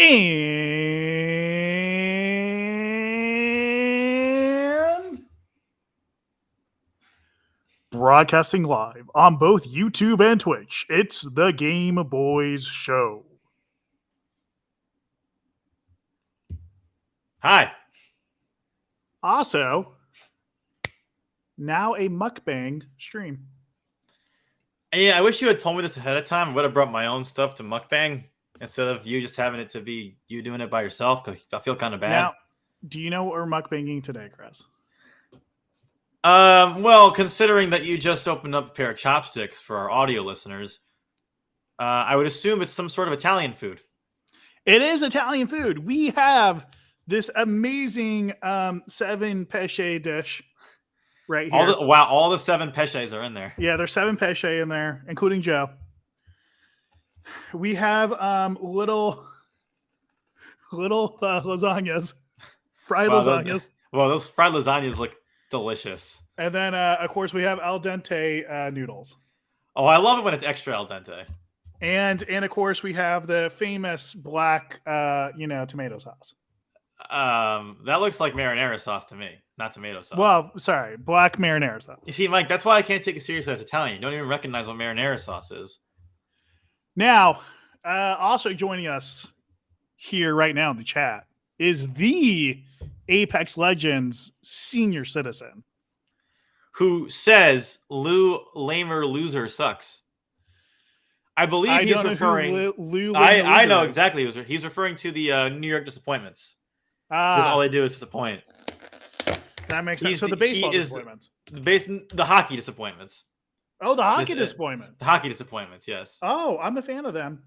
And broadcasting live on both YouTube and Twitch, it's the Game Boys Show. Hi. Also, now a mukbang stream. Yeah, I wish you had told me this ahead of time. I would have brought my own stuff to Mukbang instead of you just having it to be you doing it by yourself, because I feel kind of bad. Now, do you know what we're mukbanging today, Chris? Well, considering that you just opened up a pair of chopsticks for our audio listeners, I would assume it's some sort of Italian food. It is Italian food. We have this amazing 7 pesce dish right here. All the 7 pesces are in there. Yeah, there's 7 pesce in there, including Joe. We have little lasagnas, fried lasagnas. Those fried lasagnas look delicious. And then, of course, we have al dente noodles. Oh, I love it when it's extra al dente. And of course, we have the famous black, tomato sauce. That looks like marinara sauce to me, not tomato sauce. Well, sorry, black marinara sauce. You see, Mike, that's why I can't take it seriously as Italian. You don't even recognize what marinara sauce is. Now, also joining us here right now in the chat is the Apex Legends senior citizen, who says Lou Lamer Loser sucks. I believe he's referring. I know exactly. He's referring to the New York Disappointments. Because all they do is disappoint. That makes sense. So the baseball disappointments. The hockey disappointments. Oh, the hockey disappointments. The hockey disappointments, yes. Oh, I'm a fan of them.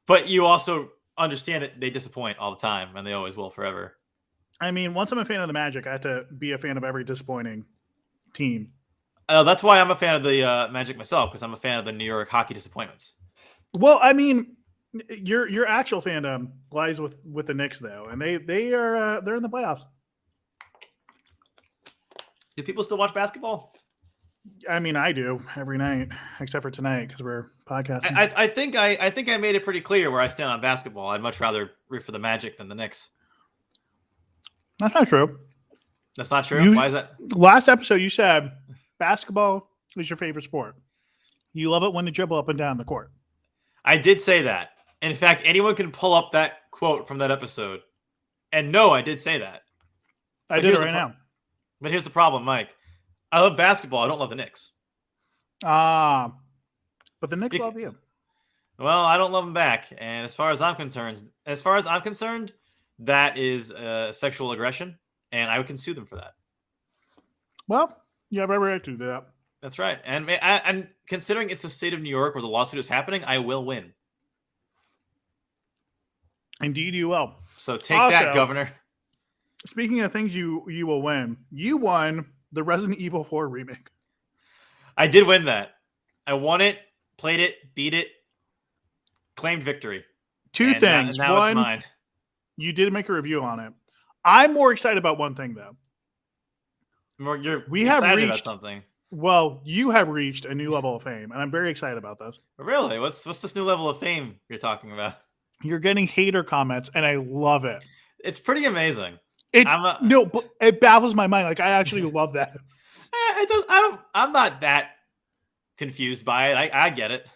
But you also understand that they disappoint all the time, and they always will forever. I mean, once I'm a fan of the Magic, I have to be a fan of every disappointing team. That's why I'm a fan of the Magic myself, because I'm a fan of the New York hockey disappointments. Well, I mean, your actual fandom lies with the Knicks, though, and they're in the playoffs. Do people still watch basketball? I mean, I do every night, except for tonight because we're podcasting. I think I made it pretty clear where I stand on basketball. I'd much rather root for the Magic than the Knicks. That's not true. That's not true? Why is that? Last episode, you said basketball is your favorite sport. You love it when they dribble up and down the court. I did say that. In fact, anyone can pull up that quote from that episode. And no, I did say that. I did it right now. But here's the problem, Mike. I love basketball. I don't love the Knicks. But the Knicks love you. Well, I don't love them back. And as far as I'm concerned, that is sexual aggression, and I can sue them for that. Well, you have every right to do that. That's right. And considering it's the state of New York where the lawsuit is happening, I will win. Indeed, you will. So take that, Governor. Speaking of things you will win, you won the Resident Evil 4 remake. I did win that. I won it, played it, beat it, claimed victory. Two things. Now one, it's mine. You did make a review on it. I'm more excited about one thing, though. We have reached about something. Well, you have reached a new level of fame, and I'm very excited about this. Really? What's this new level of fame you're talking about? You're getting hater comments, and I love it. It's pretty amazing. But it baffles my mind. Like, I actually love that. I'm not that confused by it. I get it.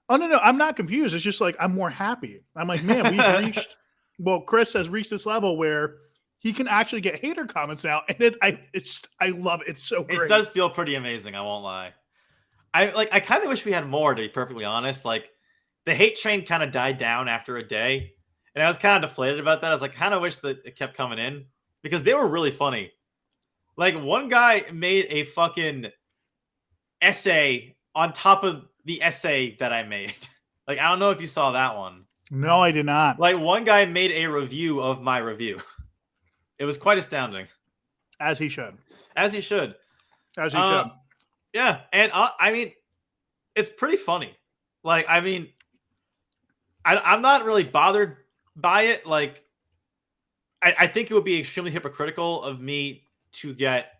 Oh, no, I'm not confused. It's just like I'm more happy. I'm like, man, we've reached. Well, Chris has reached this level where he can actually get hater comments now, and I love it. It's so great. It does feel pretty amazing. I won't lie. I kind of wish we had more, to be perfectly honest. Like, the hate train kind of died down after a day, and I was kind of deflated about that. I was like, kind of wish that it kept coming in because they were really funny. Like, one guy made a fucking essay on top of the essay that I made. Like, I don't know if you saw that one. No, I did not. Like, one guy made a review of my review. It was quite astounding. As he should. As he should. As he should. Yeah. And I mean, it's pretty funny. Like, I mean, I'm not really bothered by it. Like, I think it would be extremely hypocritical of me to get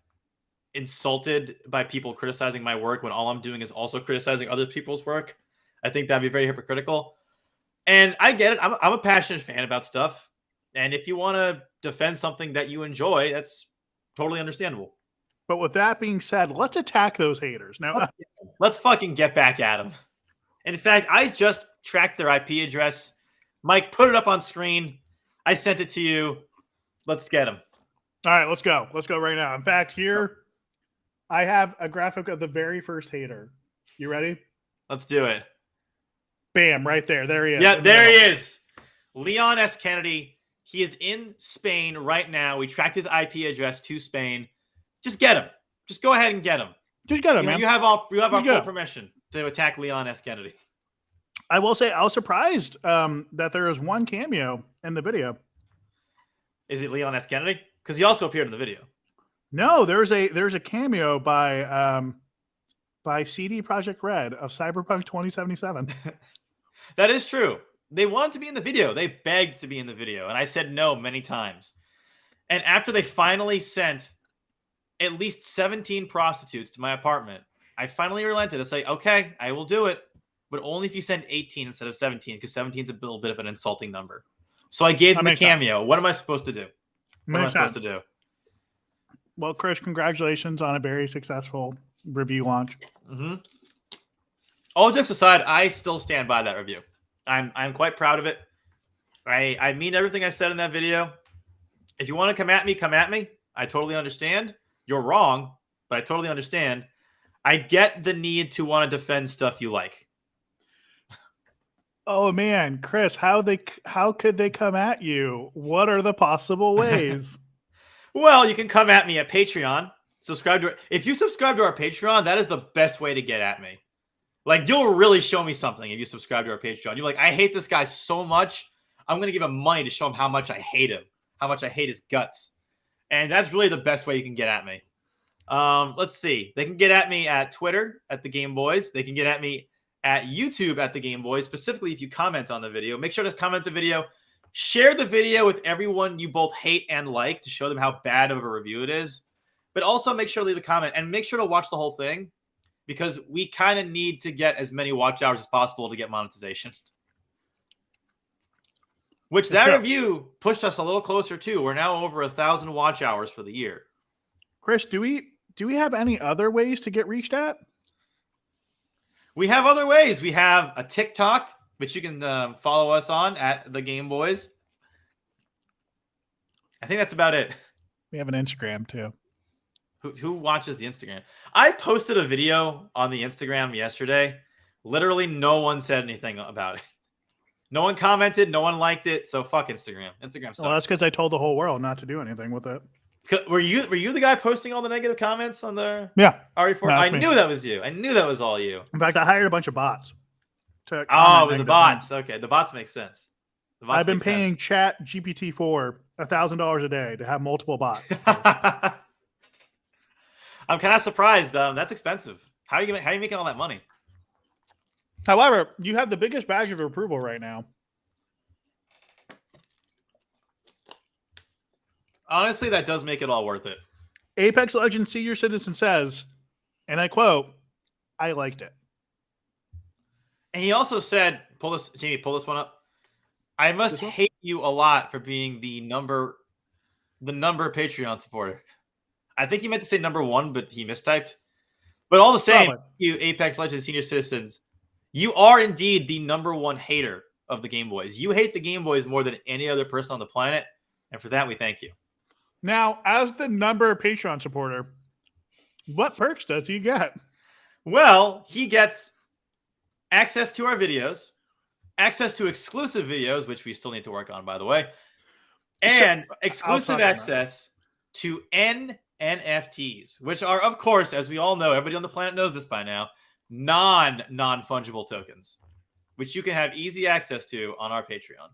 insulted by people criticizing my work when all I'm doing is also criticizing other people's work. I think that'd be very hypocritical. And I get it. I'm a passionate fan about stuff. And if you want to defend something that you enjoy, that's totally understandable. But with that being said, let's attack those haters. Now, Let's fucking get back at them. In fact, I just tracked their IP address. Mike, put it up on screen. I sent it to you. Let's get them. all right, let's go. Let's go right now. In fact, here I have a graphic of the very first hater. You ready? Let's do it. Bam, right there. There he is. Yeah, there he is. Leon S. Kennedy. He is in Spain right now. We tracked his IP address to Spain. Just get him. Just go ahead and get him. Just get him, man. You have our full go. permission to attack Leon S. Kennedy. I will say I was surprised that there is one cameo in the video. Is it Leon S. Kennedy? Because he also appeared in the video. No, there's a cameo by CD Projekt Red of Cyberpunk 2077. That is true. They wanted to be in the video. They begged to be in the video, and I said no many times. And after they finally sent at least 17 prostitutes to my apartment, I finally relented to say, okay, I will do it, but only if you send 18 instead of 17, because 17 is a little bit of an insulting number. So I gave them the cameo. Sense. What am I supposed to do? What am I supposed to do? Well, Chris, congratulations on a very successful review launch. Mm-hmm. All jokes aside, I still stand by that review. I'm quite proud of it. I mean everything I said in that video. If you want to come at me. I totally understand. You're wrong, but I totally understand. I get the need to want to defend stuff you like. Oh man, Chris, how could they come at you? What are the possible ways? Well, you can come at me at Patreon. If you subscribe to our Patreon, that is the best way to get at me. Like, you'll really show me something if you subscribe to our Patreon. You're like, I hate this guy so much. I'm going to give him money to show him how much I hate him, how much I hate his guts. And that's really the best way you can get at me. Let's see. They can get at me at Twitter at The Game Boys. They can get at me at YouTube at The Game Boys, specifically if you comment on the video. Make sure to comment the video. Share the video with everyone you both hate and like to show them how bad of a review it is. But also make sure to leave a comment and make sure to watch the whole thing, because we kind of need to get as many watch hours as possible to get monetization. Which that review pushed us a little closer to. We're now over 1,000 watch hours for the year. Chris, do we have any other ways to get reached at? We have other ways. We have a TikTok, which you can follow us on at The Game Boys. I think that's about it. We have an Instagram too. Who watches the Instagram? I posted a video on the Instagram yesterday. Literally no one said anything about it. No one commented. No one liked it. So fuck Instagram. Instagram sucks. Well, that's because I told the whole world not to do anything with it. Were you the guy posting all the negative comments on the RE4? No, I knew that was you. I knew that was all you. In fact, I hired a bunch of bots. It was the bots. Things. Okay, the bots make sense. I've been paying Chat GPT-4 $1,000 a day to have multiple bots. I'm kind of surprised. That's expensive. How are you making all that money? However, you have the biggest badge of approval right now. Honestly, that does make it all worth it. Apex Legends Senior Citizen says, and I quote, "I liked it." And he also said, Jamie, pull this one up. I must hate you a lot for being the number Patreon supporter. I think he meant to say number one, but he mistyped. But all the same, you Apex Legends Senior Citizens, you are indeed the number one hater of the Game Boys. You hate the Game Boys more than any other person on the planet, and for that, we thank you. Now, as the number Patreon supporter, what perks does he get? Well, he gets access to our videos, access to exclusive videos, which we still need to work on, by the way, and exclusive access to NFTs, which are, of course, as we all know, everybody on the planet knows this by now, non-fungible tokens, which you can have easy access to on our Patreon.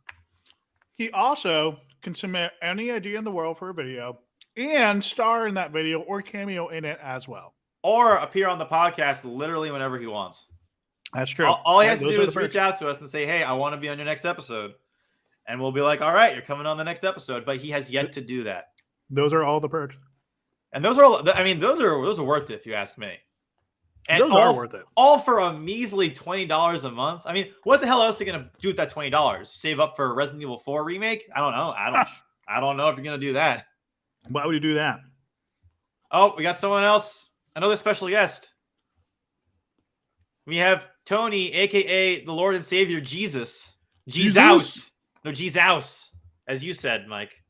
He also can submit any idea in the world for a video and star in that video or cameo in it as well. Or appear on the podcast literally whenever he wants. That's true. All he has to do is reach out to us and say, hey, I want to be on your next episode. And we'll be like, all right, you're coming on the next episode. But he has yet to do that. Those are all the perks. And those are worth it if you ask me. And Those are worth it. All for a measly $20 a month. I mean, what the hell else are you gonna do with that $20? Save up for a Resident Evil 4 remake? I don't know. I don't know if you're gonna do that. Why would you do that? Oh, we got someone else. Another special guest. We have Tony, aka the Lord and Savior Jesus. Jesus. No, Jesus. As you said, Mike,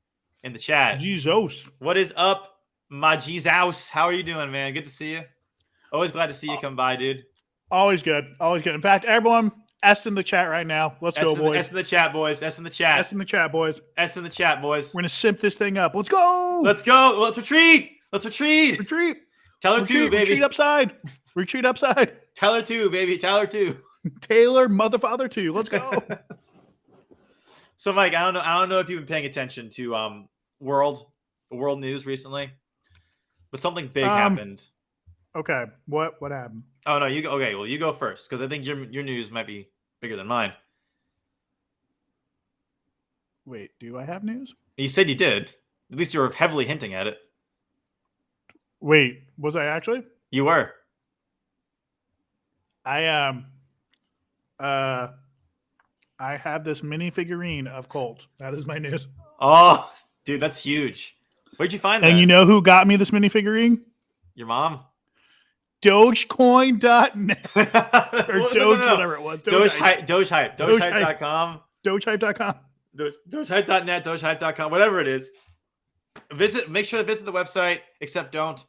in the chat. Jesus. What is up, my Jesus? How are you doing, man? Good to see you. Always glad to see you come by, dude. Always good. Always good. In fact, everyone, S in the chat right now. Let's go, boys. S in the chat, boys. S in the chat. S in the chat, boys. S in the chat, boys. We're going to simp this thing up. Let's go. Let's go. Let's retreat. Let's retreat. Retreat. Tell her two, baby. Retreat upside. Retreat upside. Tell her two, baby. Tell her two. Taylor, mother, father, two. Let's go. So, Mike, I don't know if you've been paying attention to world news recently, but something big happened. Okay. What happened? Oh no, you go. Okay, well, you go first because I think your news might be bigger than mine. Wait, do I have news? You said you did. At least you were heavily hinting at it. Wait, was I actually? You were. I have this mini figurine of Colt. That is my news. Oh, dude, that's huge. Where'd you find that? And you know who got me this mini figurine? Your mom? Dogecoin.net or Doge, whatever it was. Doge Hype. Dogehype.com. Dogehype.com. Dogehype.net, Dogehype.com, whatever it is. Make sure to visit the website, except don't.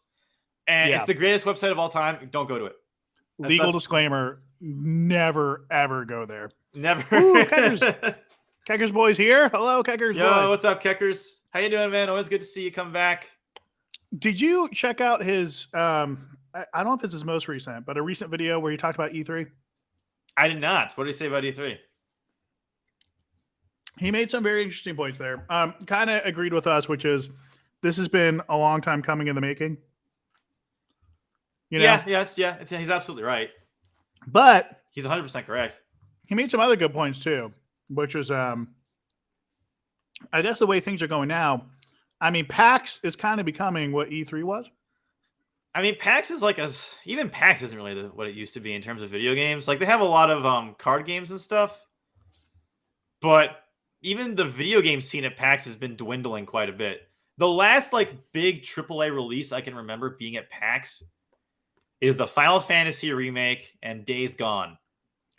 And it's the greatest website of all time. Don't go to it. Legal disclaimer, never, ever go there. Never. Ooh, Keckers boys here. Hello, Keckers boys. Yo, what's up, Keckers? How you doing, man? Always good to see you come back. Did you check out his, I don't know if it's his most recent, but a recent video where he talked about E3? I did not. What did he say about E3? He made some very interesting points there. Kind of agreed with us, which is this has been a long time coming in the making. You know? He's absolutely right. But he's 100% correct. He made some other good points too, which is, I guess the way things are going now. I mean, PAX is kind of becoming what E3 was. I mean, PAX is like even PAX isn't really what it used to be in terms of video games. Like they have a lot of card games and stuff, but even the video game scene at PAX has been dwindling quite a bit. The last like big AAA release I can remember being at PAX is the Final Fantasy remake and Days Gone.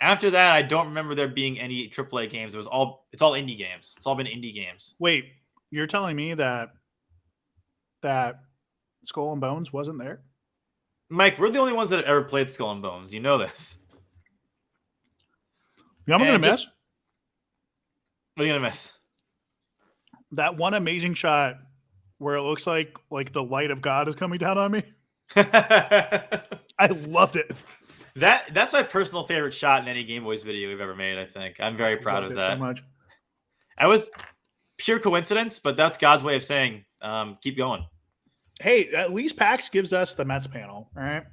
After that, I don't remember there being any AAA games. It's all indie games. It's all been indie games. Wait, you're telling me that Skull and Bones wasn't there? Mike, we're the only ones that have ever played Skull and Bones. You know this. You know what I'm going to miss? What are you going to miss? That one amazing shot where it looks like the light of God is coming down on me. I loved it. That's my personal favorite shot in any Game Boys video we've ever made, I think. I'm very proud of that. So much. I was pure coincidence, but that's God's way of saying, keep going. Hey, at least PAX gives us the Mets panel, all right?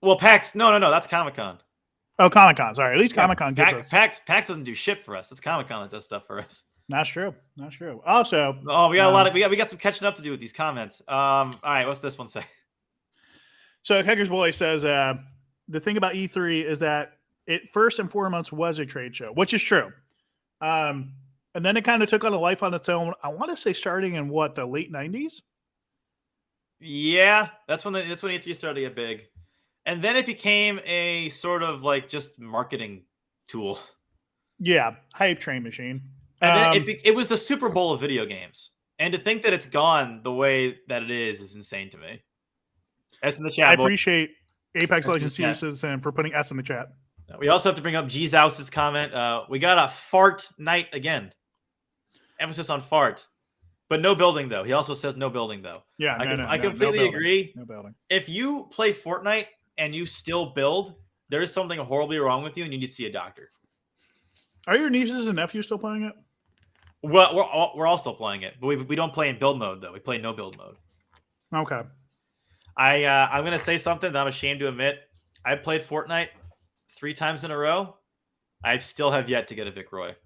Well, PAX, no, that's Comic-Con. Oh, Comic-Con, sorry. At least Comic-Con gives us. PAX doesn't do shit for us. It's Comic-Con that does stuff for us. That's true. Also, we got we got some catching up to do with these comments. All right, what's this one say? So Hecker's Boy says the thing about E3 is that it first and foremost was a trade show, which is true. And then it kind of took on a life on its own. I want to say starting in the late 90s? Yeah, that's when E3 started to get big. And then it became a sort of like just marketing tool. Yeah, hype train machine. And then it was the Super Bowl of video games. And to think that it's gone the way that it is insane to me. S in the chat. I appreciate Apex Legends Senior Citizen for putting S in the chat. We also have to bring up Jesus' comment. We got a fart night again. Emphasis on fart. But no building, though. He also says no building, though. Yeah, I completely agree. No building. If you play Fortnite and you still build, there is something horribly wrong with you and you need to see a doctor. Are your nieces and nephews still playing it? Well, we're all still playing it, but we don't play in build mode, though. We play no build mode. Okay. I'm going to say something that I'm ashamed to admit. I played Fortnite 3 times in a row. I still have yet to get a Vic Roy.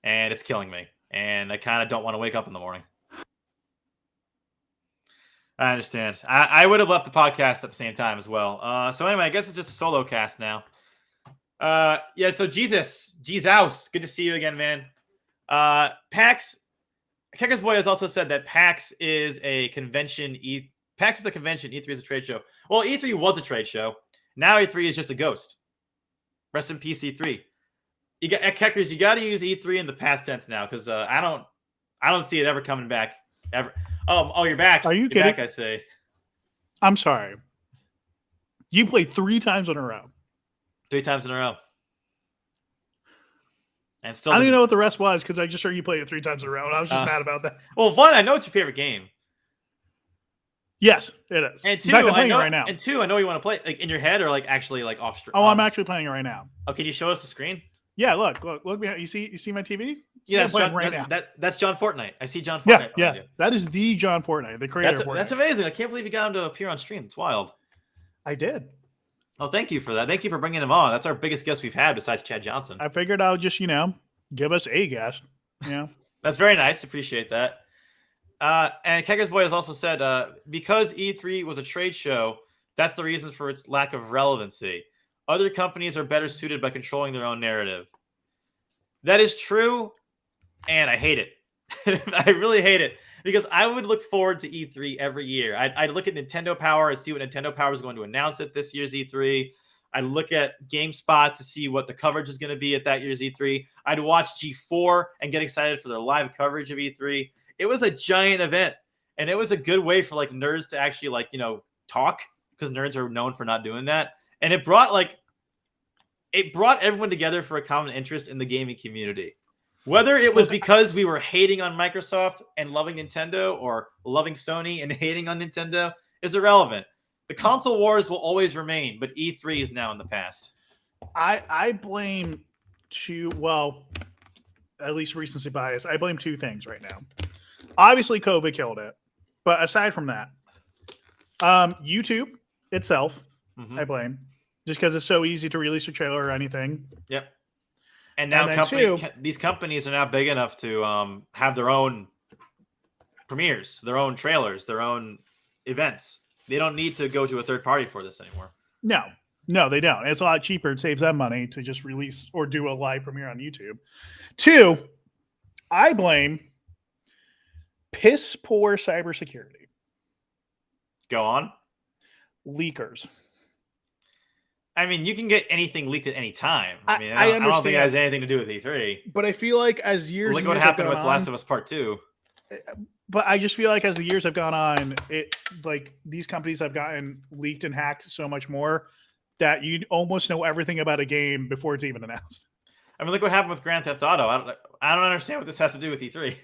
And it's killing me. And I kind of don't want to wake up in the morning. I understand. I would have left the podcast at the same time as well. So anyway, I guess it's just a solo cast now. Yeah. So Jesus, good to see you again, man. PAX. Kecker's Boy has also said that PAX is a convention. PAX is a convention. E3 is a trade show. Well, E3 was a trade show. Now E3 is just a ghost. Rest in peace, E3. You got at Keckers. You got to use E3 in the past tense now because I don't see it ever coming back ever. Oh, you're back. Are you You're kidding? back, I say. I'm sorry. You played 3 times in a row. 3 times in a row. And still I don't even know what the rest was because I just heard you played it 3 times in a row, and I was just mad about that. Well, 1, I know it's your favorite game. Yes, it is. And 2, in fact, I'm I playing know, it right now. And 2, I know you want to play like in your head or like actually like off stream. Oh, I'm actually playing it right now. Oh, can you show us the screen? Yeah, look behind. You see my TV? Yeah, that's John, right now. That's John Fortnite. I see John Fortnite. Yeah. That is the John Fortnite, the creator of Fortnite. That's amazing. I can't believe you got him to appear on stream. It's wild. I did. Oh, thank you for that. Thank you for bringing him on. That's our biggest guest we've had besides Chad Johnson. I figured I would just, give us a guest. That's very nice. Appreciate that. And Kegger's Boy has also said, because E3 was a trade show, that's the reason for its lack of relevancy. Other companies are better suited by controlling their own narrative. That is true, and I hate it. I really hate it because I would look forward to E3 every year. I'd look at Nintendo Power and see what Nintendo Power is going to announce at this year's E3. I'd look at GameSpot to see what the coverage is going to be at that year's E3. I'd watch G4 and get excited for their live coverage of E3. It was a giant event, and it was a good way for like nerds to actually talk because nerds are known for not doing that. And it brought everyone together for a common interest in the gaming community. Whether it was because we were hating on Microsoft and loving Nintendo or loving Sony and hating on Nintendo is irrelevant. The console wars will always remain, but E3 is now in the past. I blame at least recency bias. I blame 2 things right now. Obviously, COVID killed it. But aside from that, YouTube itself, I blame. Just because it's so easy to release a trailer or anything. Yep. And now these companies are now big enough to have their own premieres, their own trailers, their own events. They don't need to go to a third party for this anymore. No, they don't. It's a lot cheaper. It saves them money to just release or do a live premiere on YouTube. 2, I blame piss poor cybersecurity. Go on. Leakers. I mean, you can get anything leaked at any time. I don't understand. think it has anything to do with E3. But I feel like as years Look what happened with Last of Us Part 2. But I just feel like as the years have gone on, these companies have gotten leaked and hacked so much more that you almost know everything about a game before it's even announced. I mean, look what happened with Grand Theft Auto. I don't understand what this has to do with E3.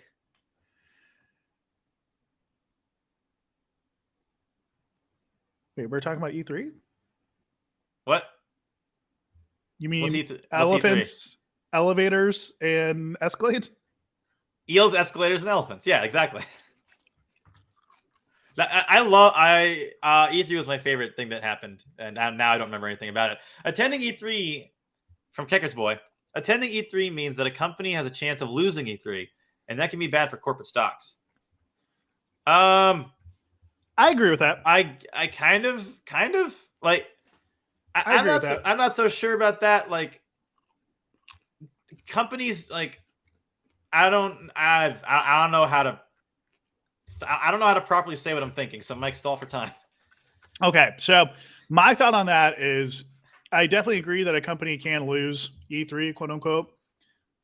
Wait, we're talking about E3? What? You mean E3? elephants, elevators, and escalades? Eels, escalators, and elephants. Yeah, exactly. E3 was my favorite thing that happened, and now I don't remember anything about it. Attending E3 from Kecker's Boy. Attending E3 means that a company has a chance of losing E3, and that can be bad for corporate stocks. I agree with that. I kind of like. I'm not so sure about that. Like companies, like I don't know how to properly say what I'm thinking. So Mike, stall for time. Okay, so my thought on that is I definitely agree that a company can lose E3, quote unquote,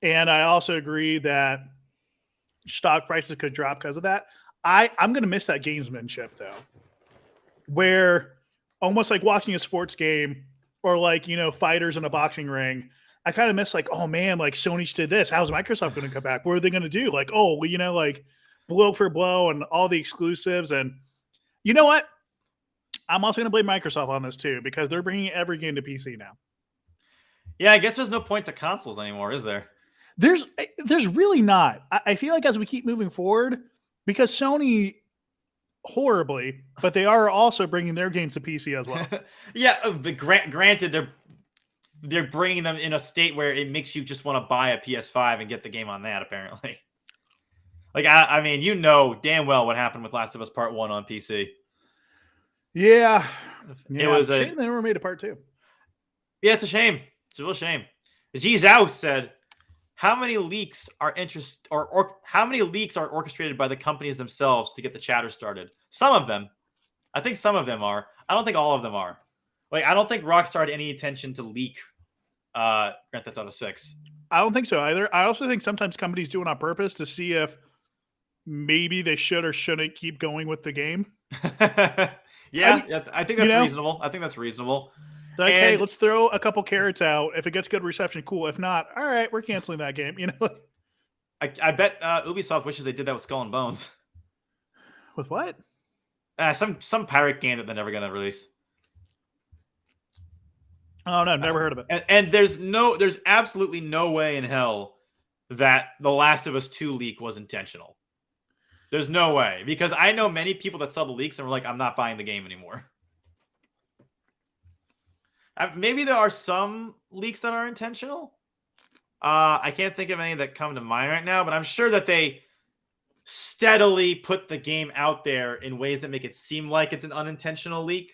and I also agree that stock prices could drop because of that. I'm going to miss that gamesmanship though, where almost like watching a sports game or fighters in a boxing ring. I kind of miss oh man, Sony just did this. How's Microsoft going to come back? What are they going to do? Blow for blow and all the exclusives. And you know what? I'm also going to blame Microsoft on this too, because they're bringing every game to PC now. Yeah, I guess there's no point to consoles anymore, is there? There's really not. I feel like as we keep moving forward, because Sony horribly, but they are also bringing their games to PC as well. Yeah, but granted, they're bringing them in a state where it makes you just want to buy a PS5 and get the game on that, apparently. I mean, damn well what happened with Last of Us Part 1 on PC. Yeah. It was shame they never made a part 2. Yeah, it's a shame. It's a real shame. G Zhao said, "How many leaks are how many leaks are orchestrated by the companies themselves to get the chatter started? Some of them. I think some of them are. I don't think all of them are. Like, I don't think Rockstar had any intention to leak Grand Theft Auto 6. I don't think so either. I also think sometimes companies do it on purpose to see if maybe they should or shouldn't keep going with the game. Yeah, I think that's you know? reasonable. I think that's reasonable. Like, hey, let's throw a couple carrots out. If it gets good reception, cool. If not, all right, we're canceling that game. I bet Ubisoft wishes they did that with Skull and Bones. With what? Some pirate game that they're never gonna release. Oh no, never heard of it. And there's absolutely no way in hell that The Last of Us 2 leak was intentional. There's no way, because I know many people that saw the leaks and were like, "I'm not buying the game anymore." Maybe there are some leaks that are intentional. I can't think of any that come to mind right now, but I'm sure that they steadily put the game out there in ways that make it seem like it's an unintentional leak.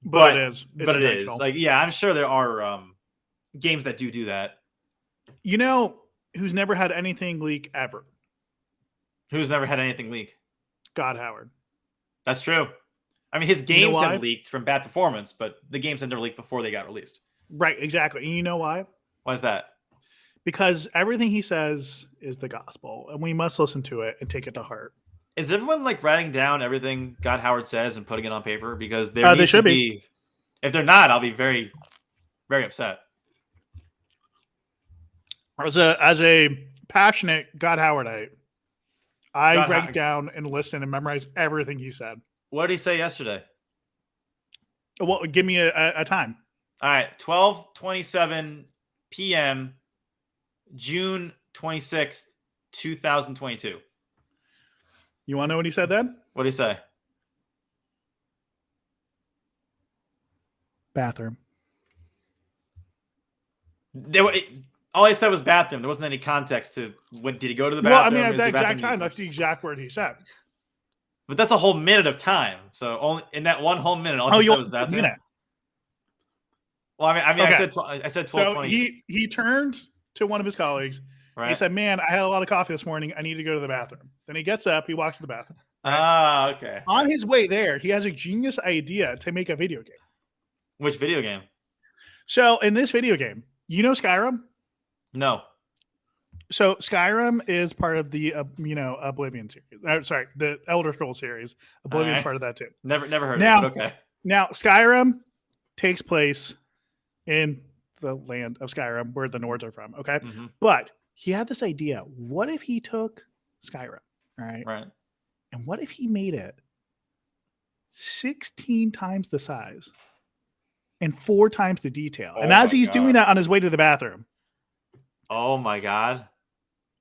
But it is. But it is. Like, yeah, I'm sure there are games that do that. You know who's never had anything leak ever? Who's never had anything leak? God Howard. That's true. I mean, his games have leaked from bad performance, but the games had never leaked before they got released. Right, exactly. And you know why? Why is that? Because everything he says is the gospel, and we must listen to it and take it to heart. Is everyone like writing down everything God Howard says and putting it on paper? Because they should be. If they're not, I'll be very, very upset. As a passionate God Howardite, I write down and listen and memorize everything he said. What did he say yesterday? Well, give me a time. All right, 12:27 p.m., June 26th, 2022. You want to know what he said then? What did he say? Bathroom. All I said was bathroom. There wasn't any context to when did he go to the bathroom. Well, I mean, at that exact time, that's the exact word he said. But that's a whole minute of time. So only in that one whole minute, all he said was bathroom. Minute. Well, I mean, okay. I said 12:20. So he turned to one of his colleagues. Right. He said, "Man, I had a lot of coffee this morning. I need to go to the bathroom." Then he gets up. He walks to the bathroom. Right? Okay. On his way there, he has a genius idea to make a video game. Which video game? So in this video game, you know Skyrim? No. So Skyrim is part of the Oblivion series. Sorry, the Elder Scrolls series. Oblivion's part of that too. Never heard of it. Okay. Now Skyrim takes place in the land of Skyrim, where the Nords are from. Okay, but he had this idea. What if he took Skyrim, right, and what if he made it 16 times the size and 4 times the detail? And as he's doing that on his way to the bathroom, oh my God,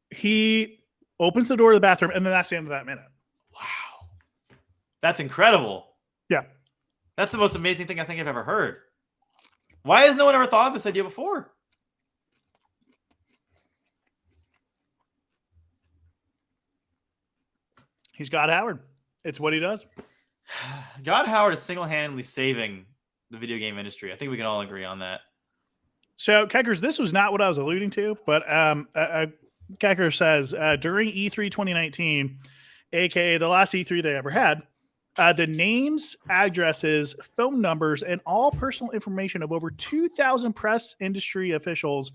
he opens the door to the bathroom, and then that's the end of that minute. Wow, that's incredible. Yeah, that's the most amazing thing I think I've ever heard. Why has no one ever thought of this idea before? He's God Howard. It's what he does. God Howard is single-handedly saving the video game industry. I think we can all agree on that. So, Keckers, this was not what I was alluding to, but Kecker says, during E3 2019, a.k.a. the last E3 they ever had, the names, addresses, phone numbers, and all personal information of over 2,000 press industry officials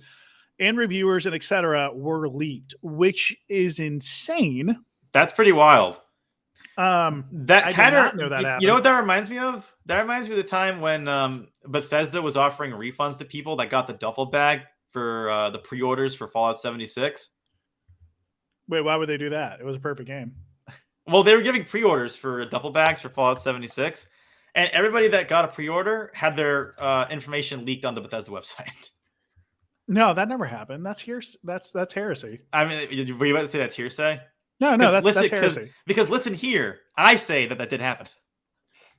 and reviewers and etc. were leaked, which is insane. That's pretty wild. That kind of know that happened. You know what that reminds me of? That reminds me of the time when Bethesda was offering refunds to people that got the duffel bag for the pre-orders for Fallout 76. Wait, why would they do that? It was a perfect game. Well, they were giving pre-orders for duffel bags for Fallout 76, and everybody that got a pre-order had their information leaked on the Bethesda website. No, that never happened. That's heresy. I mean, were you about to say that's hearsay? No, that's heresy. Because listen here, I say that did happen.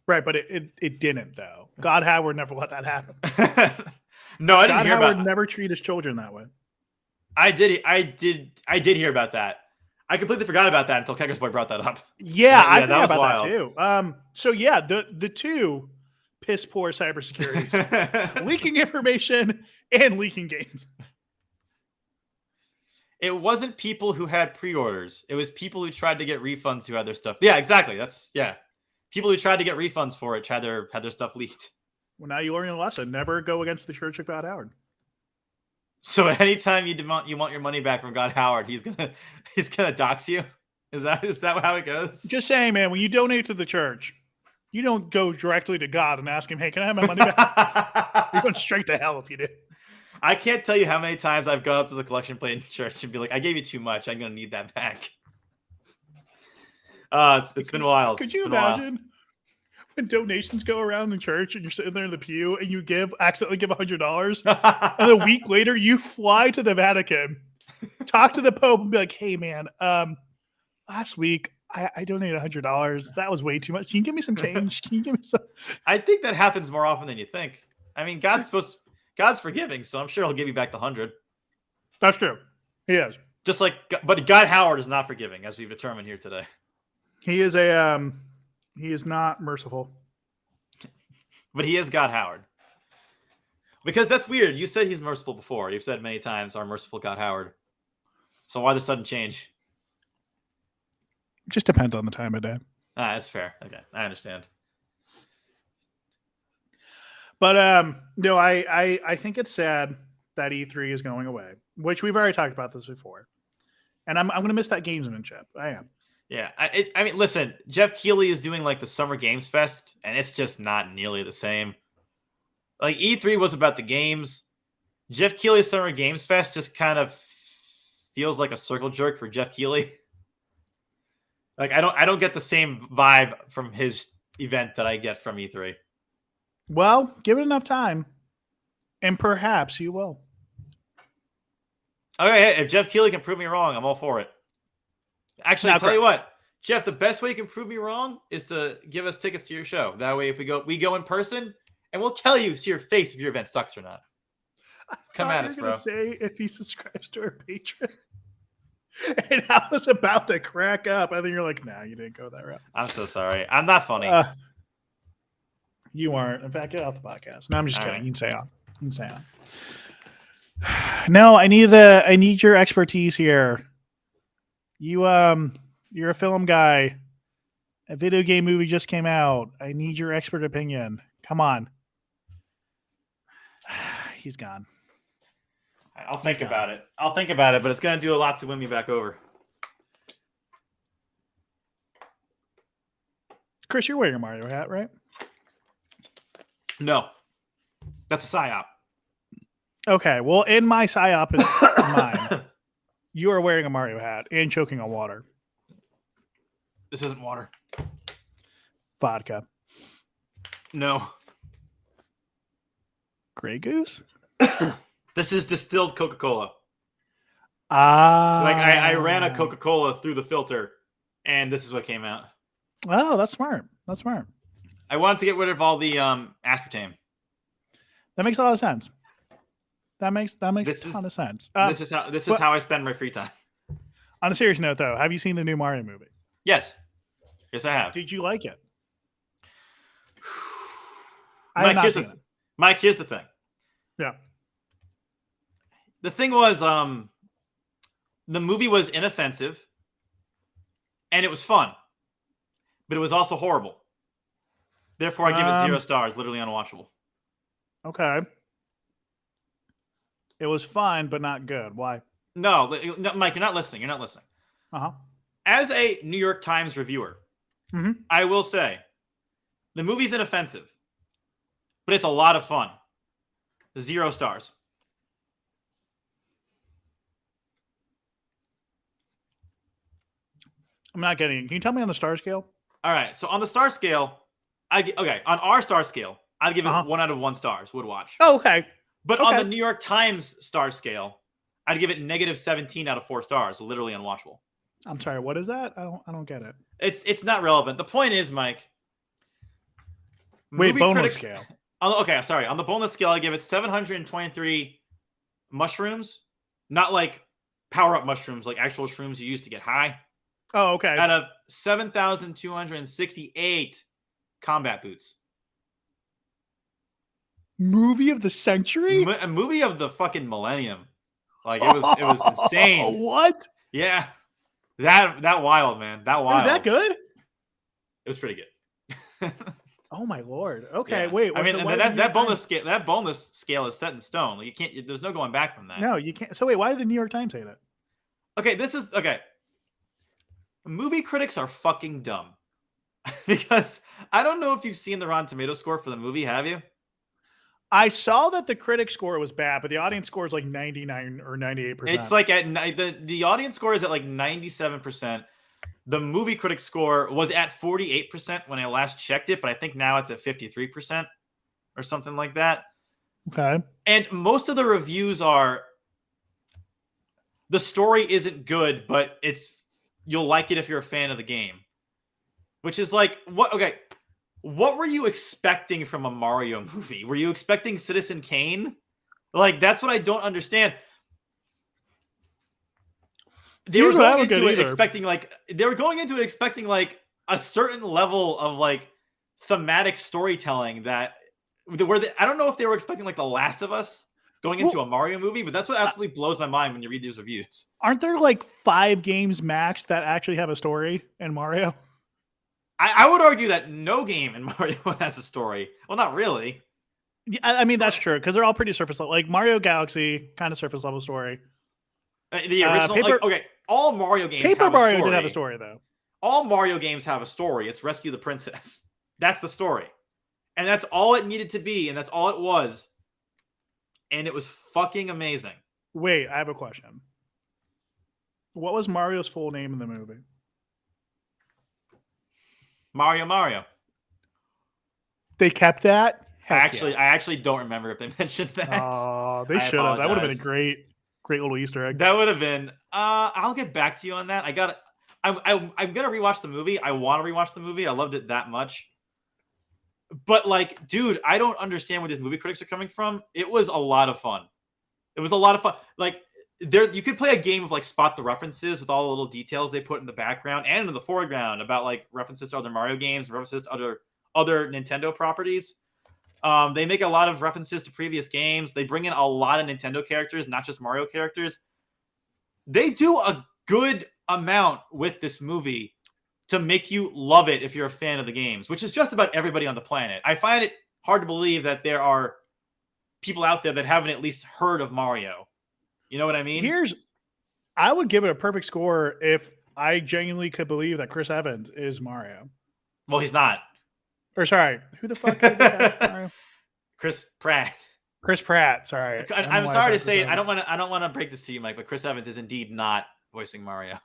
Right, but it didn't though. God Howard never let that happen. No, I didn't hear about. God Howard never treat his children that way. I did hear about that. I completely forgot about that until Kegger's Boy brought that up. Yeah, I that forgot was about wild. that too. So yeah, the two piss poor cybersecurity, leaking information and leaking games. It wasn't people who had pre-orders. It was people who tried to get refunds who had their stuff. Yeah, exactly. People who tried to get refunds for it had their stuff leaked. Well, now you learn a lesson: never go against the Church of God Howard. So anytime you want your money back from God Howard, he's gonna dox you. Is that how it goes? Just saying, man. When you donate to the church, you don't go directly to God and ask him, "Hey, can I have my money back?" You're going straight to hell if you do. I can't tell you how many times I've gone up to the collection plate in church and be like, "I gave you too much. I'm gonna need that back." It's been wild. Could you imagine when donations go around in church and you're sitting there in the pew and you accidentally give $100, and a week later you fly to the Vatican, talk to the Pope, and be like, "Hey, man, last week I donated $100. That was way too much. Can you give me some change? Can you give me some?" I think that happens more often than you think. I mean, God's forgiving, so I'm sure he'll give you back the 100. That's true. He is. But God Howard is not forgiving, as we've determined here today. He is he is not merciful. But he is God Howard. Because that's weird. You said he's merciful before. You've said many times, our merciful God Howard. So why the sudden change? Just depends on the time of day. That's fair. Okay, I understand. But no, I think it's sad that E3 is going away, which we've already talked about this before. And I'm going to miss that gamesmanship. I am. Yeah, I mean, listen, Jeff Keighley is doing like the Summer Games Fest, and it's just not nearly the same. Like E3 was about the games. Jeff Keighley's Summer Games Fest just kind of feels like a circle jerk for Jeff Keighley. Like I don't get the same vibe from his event that I get from E3. Well, give it enough time, and perhaps you will. Okay, if Jeff Keighley can prove me wrong, I'm all for it. Actually, I'll tell you what, Jeff, the best way you can prove me wrong is to give us tickets to your show. That way, if we go in person, and we'll tell you to your face if your event sucks or not. Come at us, bro. Say if he subscribes to our Patreon. And I was about to crack up. I think you're like, nah, you didn't go that route. I'm so sorry. I'm not funny. You aren't. In fact, get off the podcast. No, I'm just kidding. Right. You can say on. You can say on. No, I need your expertise here. You're a film guy. A video game movie just came out. I need your expert opinion. Come on. He's gone. I'll think about it. But it's going to do a lot to win me back over. Chris, you're wearing a Mario hat, right? No. That's a PSYOP. Okay, well, in my PSYOP in mine, you are wearing a Mario hat and choking on water. This isn't water. Vodka. No. Grey Goose? This is distilled Coca-Cola. Like I ran a Coca-Cola through the filter, and this is what came out. Oh, that's smart. That's smart. I wanted to get rid of all the aspartame. That makes a lot of sense. That makes a ton of sense. This is how I spend my free time. On a serious note, though, have you seen the new Mario movie? Yes, I have. Did you like it? Mike, here's the thing. Yeah. The thing was, the movie was inoffensive, and it was fun, but it was also horrible. Therefore, I give it 0 stars, literally unwatchable. Okay. It was fun, but not good. Why? No, Mike, you're not listening. Uh-huh. As a New York Times reviewer, I will say the movie's inoffensive, but it's a lot of fun. 0 stars. I'm not getting it. Can you tell me on the star scale? All right. So on the star scale, on our star scale, I'd give it 1 out of 1 stars. Would watch. Oh, okay. But on the New York Times star scale, I'd give it negative 17 out of 4 stars. Literally unwatchable. I'm sorry. What is that? I don't get it. It's not relevant. The point is, Mike. Wait, boneless scale. Okay, sorry. On the boneless scale, I give it 723 mushrooms. Not like power-up mushrooms, like actual shrooms you use to get high, Oh, okay. out of 7,268 combat boots. Movie of the century? A movie of the fucking millennium. Like it was insane. What? Yeah. That wild, man. That wild. Was that good? It was pretty good. Oh my lord. Okay, Yeah. wait. I mean, why did the New that York bonus scale. That bonus scale is set in stone. Like you can't. There's no going back from that. No, you can't. So wait, why did the New York Times say that? Okay, this is okay. Movie critics are fucking dumb because I don't know if you've seen the Rotten Tomato score for the movie. Have you? I saw that the critic score was bad, but the audience score is like 99 or 98%. It's like at the audience score is at like 97%. The movie critic score was at 48% when I last checked it, but I think now it's at 53% or something like that. Okay. And most of the reviews are the story isn't good, but you'll like it if you're a fan of the game. Which is like what were you expecting from a Mario movie? Were you expecting Citizen Kane? Like that's what I don't understand. They were going into it expecting like a certain level of like thematic storytelling I don't know if they were expecting like The Last of Us going into a Mario movie, but that's what absolutely blows my mind when you read these reviews. Aren't there like 5 games max that actually have a story in Mario? I would argue that no game in Mario has a story. Well, not really. Yeah, I mean, that's true because they're all pretty surface level. Like Mario Galaxy, kind of surface level story. The original, all Mario games. Paper Mario did have a story though. All Mario games have a story. It's rescue the princess. That's the story, and that's all it needed to be, and that's all it was, and it was fucking amazing. Wait, I have a question. What was Mario's full name in the movie? Mario. They kept that. I actually don't remember if they mentioned that. Oh, they should have. That would have been a great little Easter egg. That would have been. I'll get back to you on that. I'm gonna rewatch the movie. I want to rewatch the movie. I loved it that much. But like, dude, I don't understand where these movie critics are coming from. It was a lot of fun. Like you could play a game of like spot the references with all the little details they put in the background and in the foreground about like references to other Mario games, references to other Nintendo properties. They make a lot of references to previous games. They bring in a lot of Nintendo characters, not just Mario characters. They do a good amount with this movie to make you love it if you're a fan of the games, which is just about everybody on the planet. I find it hard to believe that there are people out there that haven't at least heard of Mario. You know what I mean? I would give it a perfect score if I genuinely could believe that Chris Evans is Mario. Well, he's not. Or sorry, who the fuck is Mario? Chris Pratt. Chris Pratt. Sorry, I'm sorry to say it. I don't want to break this to you, Mike, but Chris Evans is indeed not voicing Mario.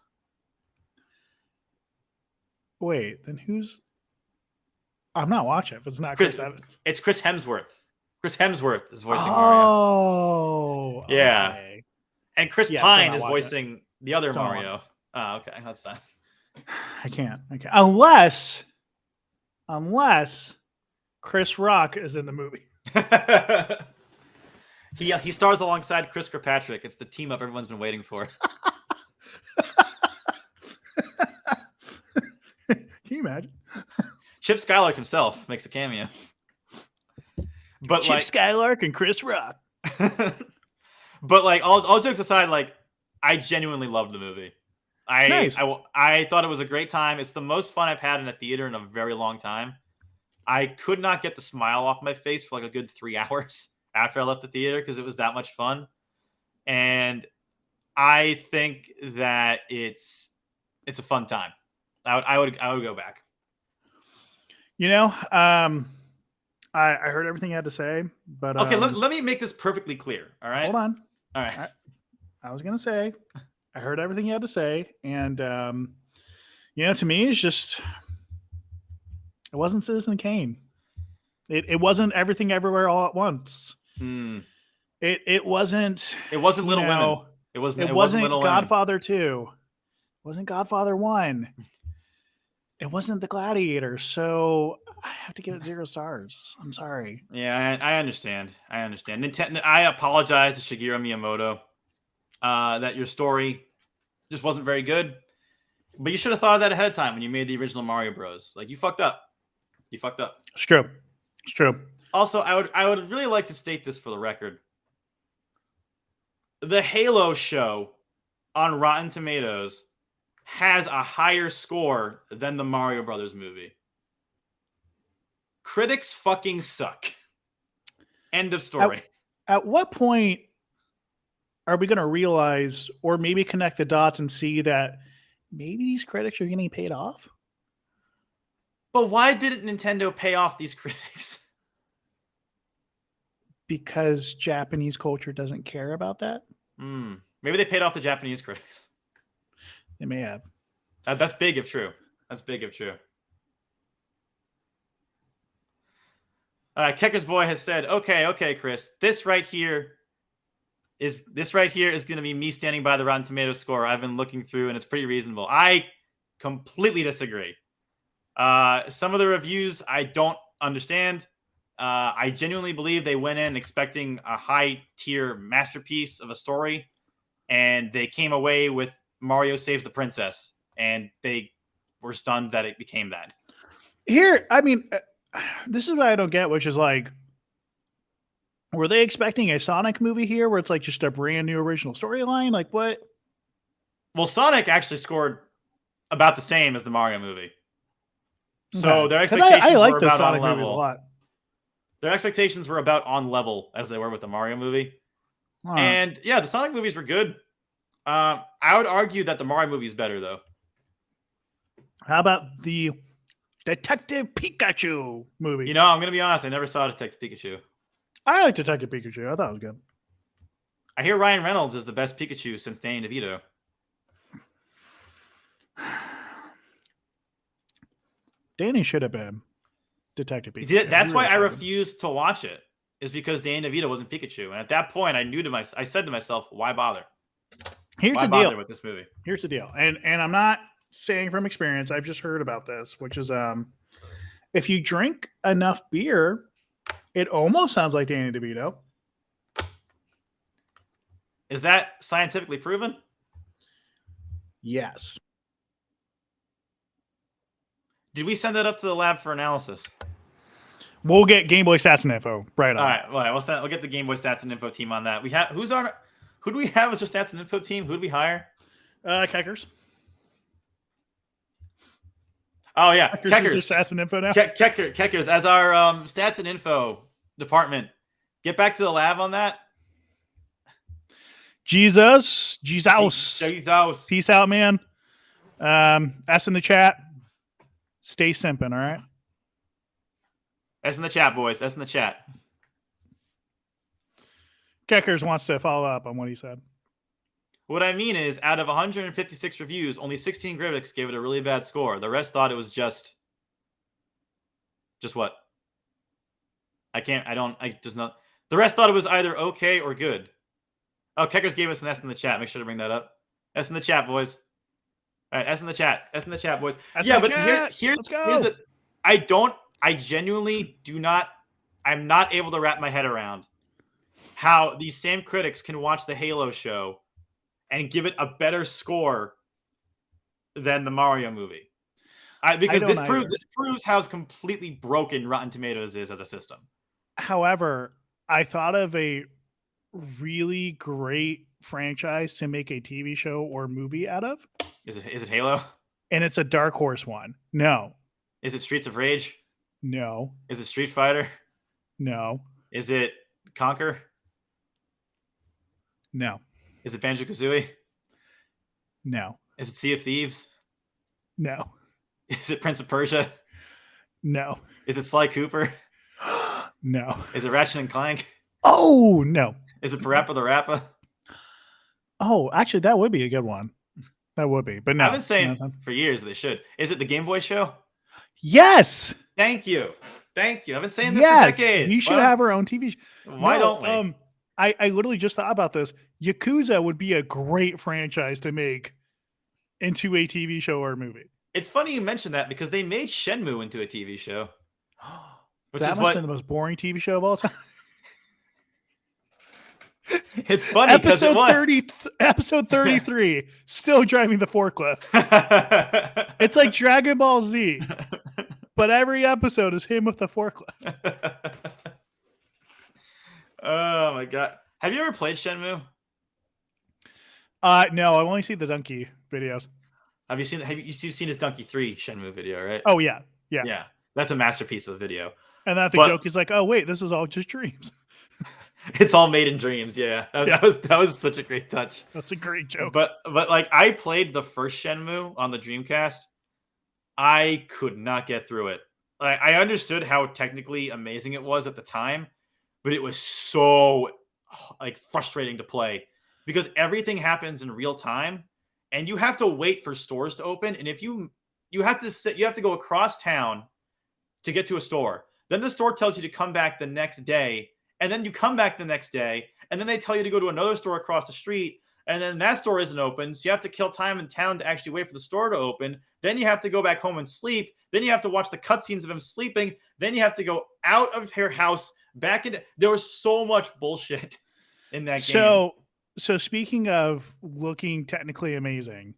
Wait, then who's? I'm not watching if it's not Chris Evans. It's Chris Hemsworth. Chris Hemsworth is voicing Mario. Oh, yeah. Okay. And Chris Pine is voicing the other Mario. Oh, okay, that's fine. I can't. Unless Chris Rock is in the movie. He stars alongside Chris Kirkpatrick. It's the team up everyone's been waiting for. Can you imagine? Chip Skylark himself makes a cameo. But Chip Skylark and Chris Rock. But like all jokes aside, like I genuinely loved the movie. I thought it was a great time. It's the most fun I've had in a theater in a very long time. I could not get the smile off my face for like a good 3 hours after I left the theater because it was that much fun. And I think that it's a fun time. I would go back. You know, I heard everything you had to say, but okay, let me make this perfectly clear. All right. Hold on. All right. I was gonna say, I heard everything you had to say, and you know, to me, it's just it wasn't Citizen Kane. It wasn't Everything Everywhere All at Once. It wasn't. It wasn't Little Women. It wasn't Godfather 2. It wasn't Godfather 1. It wasn't The Gladiator. So I have to give it 0 stars. I'm sorry. Yeah, I understand. Nintendo. I apologize to Shigeru Miyamoto. that your story just wasn't very good. But you should have thought of that ahead of time when you made the original Mario Bros. Like, you fucked up. You fucked up. It's true. It's true. Also, I would really like to state this for the record. The Halo show on Rotten Tomatoes has a higher score than the Mario Brothers movie. Critics fucking suck. End of story. At what point are we going to realize, or maybe connect the dots and see that maybe these critics are getting paid off? But why didn't Nintendo pay off these critics? Because Japanese culture doesn't care about that? Maybe they paid off the Japanese critics. They may have. That's big if true. That's big if true. Kecker's Boy has said, okay, Chris, this right here is going to be me standing by the Rotten Tomatoes score. I've been looking through, and it's pretty reasonable. I completely disagree. Some of the reviews I don't understand. I genuinely believe they went in expecting a high-tier masterpiece of a story, and they came away with Mario Saves the Princess, and they were stunned that it became that. Here, I mean, this is what I don't get, which is like, were they expecting a Sonic movie here where it's like just a brand new original storyline? Like what? Well, Sonic actually scored about the same as the Mario movie. So Okay. their expectations I like were the about Sonic on movies a level. lot. Their expectations were about on level as they were with the Mario movie. And yeah, the Sonic movies were good. I would argue that the Mario movie is better, though. How about the Detective Pikachu movie? You know, I'm going to be honest. I never saw Detective Pikachu. I like Detective Pikachu. I thought it was good. I hear Ryan Reynolds is the best Pikachu since Danny DeVito. Danny should have been Detective Pikachu. See, that's why I refused to watch it. Is because Danny DeVito wasn't Pikachu, and at that point, I said to myself, "Why bother? Here's Why the bother deal with this movie?" Here's the deal, and I'm not saying from experience. I've just heard about this, which is if you drink enough beer, it almost sounds like Danny DeVito. Is that scientifically proven? Yes. Did we send that up to the lab for analysis? We'll get Game Boy Stats and info right on. All right. We'll get the Game Boy Stats and Info team on that. We have who do we have as our Stats and Info team? Who do we hire? Keckers. Oh yeah, Keckers. Is Stats and Info now. Keckers as our Stats and Info department. Get back to the lab on that. Jesus. Jesus. Peace out, man. S in the chat. Stay simping, all right? S in the chat, boys. S in the chat. Keckers wants to follow up on what he said. What I mean is, out of 156 reviews, only 16 critics gave it a really bad score. The rest thought it was just what? The rest thought it was either okay or good. Oh, Keckers gave us an S in the chat. Make sure to bring that up. S in the chat, boys. All right, S in the chat. S in the chat, boys. Here's the. I genuinely do not. I'm not able to wrap my head around how these same critics can watch the Halo show and give it a better score than the Mario movie. Because this proves how completely broken Rotten Tomatoes is as a system. However, I thought of a really great franchise to make a TV show or movie out of. Is it Halo? And it's a dark horse one. No. Is it Streets of Rage? No. Is it Street Fighter? No. Is it Conquer? No. Is it Banjo-Kazooie? No. Is it Sea of Thieves? No. Is it Prince of Persia? No. Is it Sly Cooper? No. Is it Ratchet and Clank? Oh, no. Is it Parappa the Rappa? Oh, actually, that would be a good one. That would be, but no. I've been saying for years they should. Is it the Game Boy show? Yes. Thank you. I've been saying this for decades. We should have our own TV show. Why don't we? I literally just thought about this. Yakuza would be a great franchise to make into a TV show or a movie. It's funny you mentioned that because they made Shenmue into a TV show. That must have been the most boring TV show of all time. It's funny because it was. Episode 33, still driving the forklift. It's like Dragon Ball Z, but every episode is him with the forklift. Oh my god! Have you ever played Shenmue? No, I've only seen the donkey videos. Have you seen his Donkey 3 Shenmue video, right? Oh yeah. That's a masterpiece of a video. And that the joke is like, oh wait, this is all just dreams. It's all made in dreams. Yeah, that was such a great touch. That's a great joke. But like I played the first Shenmue on the Dreamcast. I could not get through it. I understood how technically amazing it was at the time, but it was so like frustrating to play because everything happens in real time, and you have to wait for stores to open. And if you have to go across town to get to a store. Then the store tells you to come back the next day, and then you come back the next day, and then they tell you to go to another store across the street, and then that store isn't open, so you have to kill time in town to actually wait for the store to open. Then you have to go back home and sleep. Then you have to watch the cutscenes of him sleeping. Then you have to go out of your house back into. There was so much bullshit in that game. So speaking of looking technically amazing,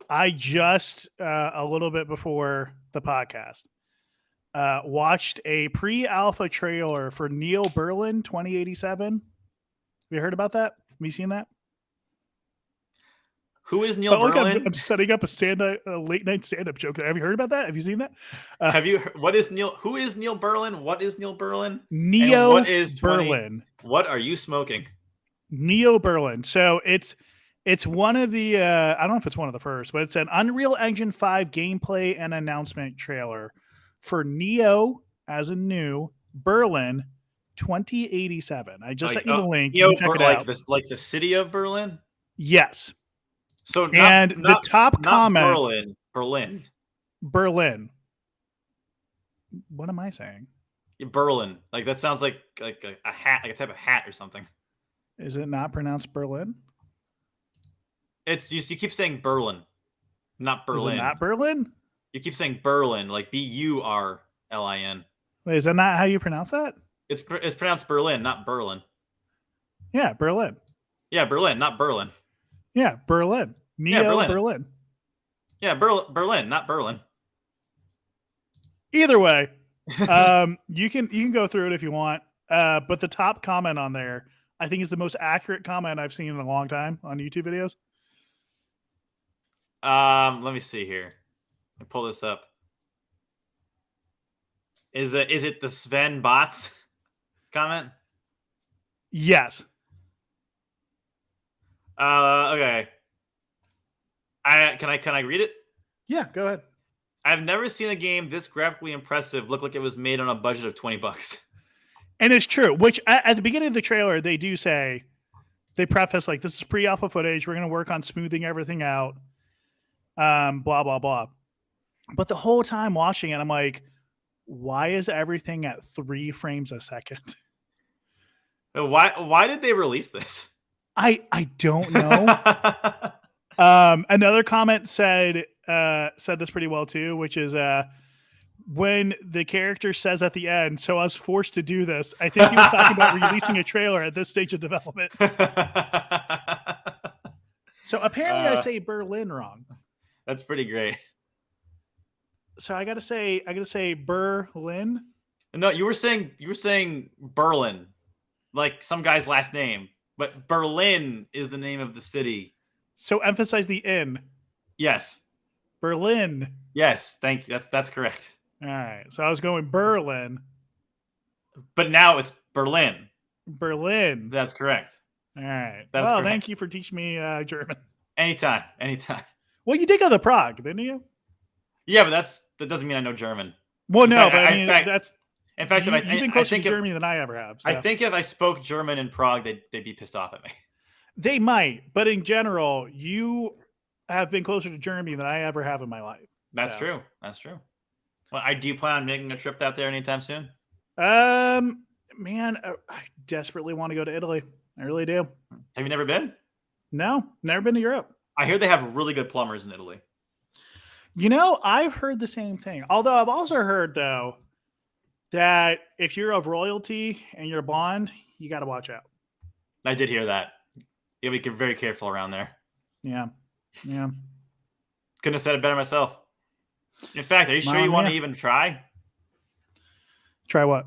I just a little bit before the podcast watched a pre-alpha trailer for Neil Berlin 2087. Have you heard about that? Have you seen that? Who is Neil Berlin? I'm setting up a late night stand-up joke. Have you heard about that? Have you seen that? What is Neil? Who is Neil Berlin? What is Neil Berlin? Neo what is 20, Berlin? What are you smoking? Neo Berlin. So it's one of the I don't know if it's one of the first, but it's an Unreal Engine 5 gameplay and announcement trailer for Neo as a new Berlin 2087. I just sent you the link. You can check it out. Like the city of Berlin? Yes. So the top comment Berlin. What am I saying? Berlin. Like that sounds like a hat, like a type of hat or something. Is it not pronounced Berlin? It's you keep saying Berlin, not Berlin. Is it not Berlin? You keep saying Berlin, like Burlin. Wait, is that not how you pronounce that? It's pronounced Berlin, not Berlin. Yeah, Berlin. Yeah, Berlin, not Berlin. Yeah, Berlin. Neo Berlin. Yeah, Berlin, not Berlin. Either way, you can go through it if you want. But the top comment on there, I think, is the most accurate comment I've seen in a long time on YouTube videos. Let me see here. Let me pull this up. Is it the Sven Bots comment? Yes. Okay. Can I read it? Yeah, go ahead. I've never seen a game this graphically impressive look like it was made on a budget of $20. And it's true, which at the beginning of the trailer, they do say, they preface like, this is pre-alpha footage. We're going to work on smoothing everything out. Blah, blah, blah. But the whole time watching it, I'm like, why is everything at 3 frames a second? Why did they release this? I don't know. Another comment said this pretty well too, which is when the character says at the end, so I was forced to do this. I think he was talking about releasing a trailer at this stage of development. So apparently I say Berlin wrong. That's pretty great. So I gotta say Berlin. No, you were saying Berlin, like some guy's last name, but Berlin is the name of the city. So emphasize the "in." Yes. Berlin. Yes, thank you. That's correct. All right. So I was going Berlin, but now it's Berlin. Berlin. That's correct. All right. That's correct. Thank you for teaching me German. Anytime. Well, you did go to Prague, didn't you? Yeah, but that doesn't mean I know German. Well, no, fact, but I mean, in fact, you've been closer to Germany than I ever have. So. I think if I spoke German in Prague, they'd be pissed off at me. They might, but in general, you have been closer to Germany than I ever have in my life. That's true. That's true. Well, do you plan on making a trip out there anytime soon? Man, I desperately want to go to Italy. I really do. Have you never been? No, never been to Europe. I hear they have really good plumbers in Italy. You know, I've heard the same thing. Although I've also heard, though, that if you're of royalty and you're blonde, you got to watch out. I did hear that. You gotta be very careful around there. Yeah. Couldn't have said it better myself. In fact, are you sure Mamma you want to mia. even try Try what?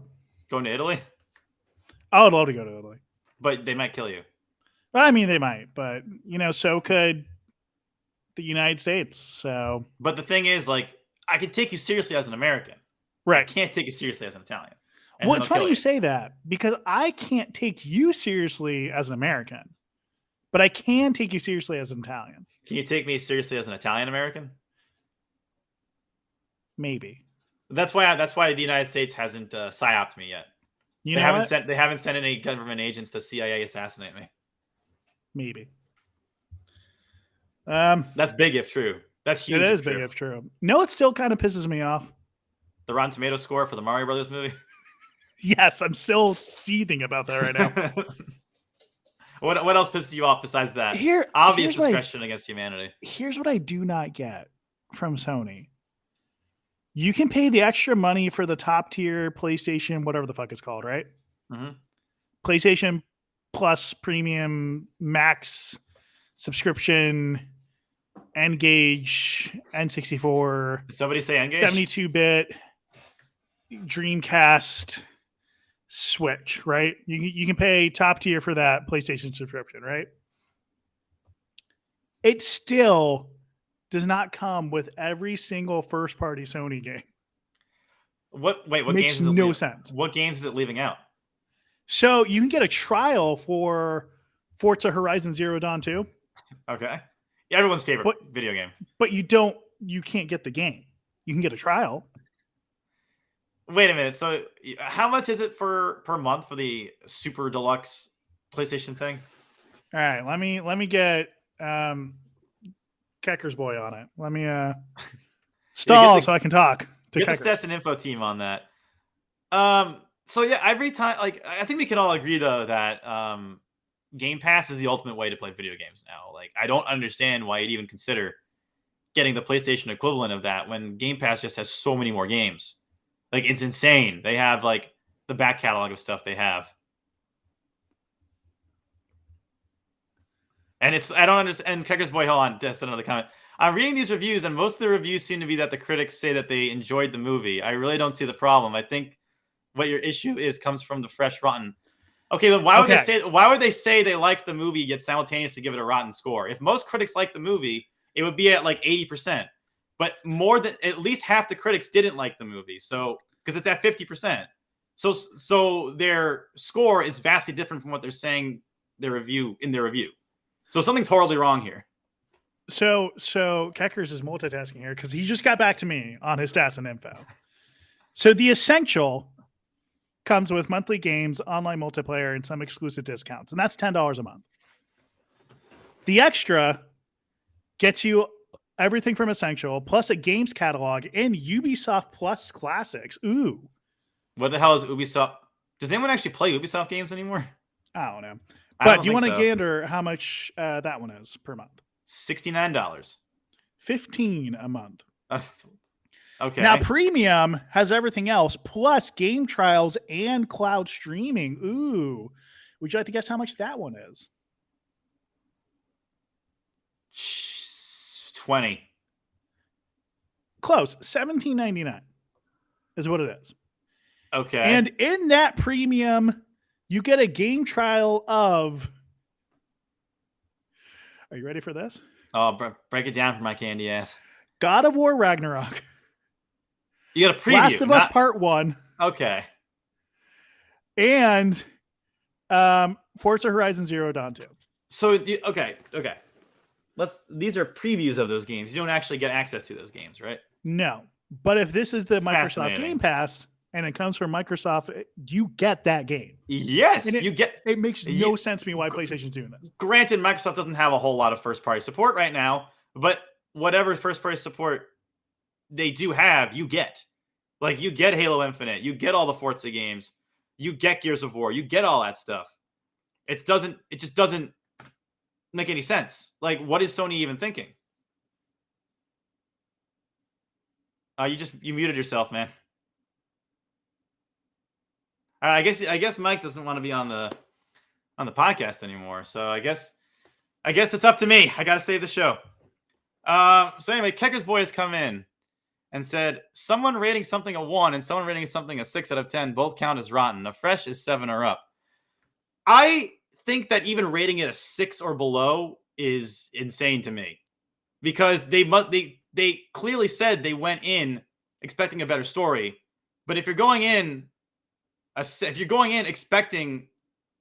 going to Italy? I would love to go to Italy. But they might kill you. I mean, they might, but so could the United States. So But the thing is, like, I can take you seriously as an American. I right. can't take you seriously as an Italian. And Well, then it's they'll funny kill you say that because I can't take you seriously as an American, but I can take you seriously as an Italian. Can you take me seriously as an Italian American? Maybe. That's why the United States hasn't psyoped me yet. You They know haven't what? sent any government agents to CIA assassinate me. Maybe. That's big if true. That's huge. It is big if true. No, it still kind of pisses me off. The Rotten Tomato score for the Mario Brothers movie. Yes, I'm still seething about that right now. What else pisses you off besides that? Obvious discretion against humanity. Here's what I do not get from Sony. You can pay the extra money for the top tier PlayStation, whatever the fuck it's called, right? Mm-hmm. PlayStation Plus Premium Max subscription, N-Gage, N64. Did somebody say N-Gage? 72-bit, Dreamcast, Switch, right? You can pay top tier for that PlayStation subscription, right? It still does not come with every single first-party Sony game. What Makes games is it no sense. What games is it leaving out? So you can get a trial for Forza Horizon Zero Dawn 2. Okay. Yeah, everyone's favorite video game. But you can't get the game. You can get a trial. Wait a minute. So how much is it per month for the super deluxe PlayStation thing? All right, let me get Kecker's boy on it. Let me stall so I can talk to get Kecker. the stats and info team on that. So yeah, every time, like, I think we can all agree though that Game Pass is the ultimate way to play video games now. Like, I don't understand why you'd even consider getting the PlayStation equivalent of that when Game Pass just has so many more games. Like, it's insane. They have like the back catalog of stuff they have. And I don't understand. And Kecker's boy, hold on, that's another comment. I'm reading these reviews, and most of the reviews seem to be that the critics say that they enjoyed the movie. I really don't see the problem. I think what your issue comes from the fresh rotten. Okay, then why would they say they liked the movie yet simultaneously give it a rotten score? If most critics liked the movie, it would be at like 80%. But more than at least half the critics didn't like the movie. So because it's at 50%. So their score is vastly different from what they're saying in their review. So something's horribly wrong here. So Keckers is multitasking here because he just got back to me on his stats and info. So the Essential comes with monthly games, online multiplayer, and some exclusive discounts, and that's $10 a month. The Extra gets you everything from Essential, plus a games catalog and Ubisoft Plus classics. Ooh. What the hell is Ubisoft? Does anyone actually play Ubisoft games anymore? I don't know. But do you want to gander how much that one is per month? $69. $15 a month. Okay. Now, Premium has everything else, plus game trials and cloud streaming. Ooh. Would you like to guess how much that one is? 20. Close. $17.99 is what it is. Okay. And in that Premium, you get a game trial of... Are you ready for this? Oh, break it down for my candy ass. God of War Ragnarok. You got a preview. Last of Us Part 1. Okay. And Forza Horizon Zero Dawn 2. So, okay. These are previews of those games. You don't actually get access to those games, right? No. But if this is the Microsoft Game Pass and it comes from Microsoft, you get that game. Yes, it makes no sense to me why PlayStation's doing this. Granted, Microsoft doesn't have a whole lot of first-party support right now, but whatever first-party support they do have, you get. Like, you get Halo Infinite, you get all the Forza games, you get Gears of War, you get all that stuff. It just doesn't make any sense. Like, what is Sony even thinking? You muted yourself, man. I guess Mike doesn't want to be on the on the podcast anymore. So I guess it's up to me. I got to save the show. So anyway, Kecker's Boy has come in and said, someone rating something a 1 and someone rating something a 6 out of 10 both count as rotten. A fresh is 7 or up. I think that even rating it a 6 or below is insane to me, because they clearly said they went in expecting a better story. But if you're going in expecting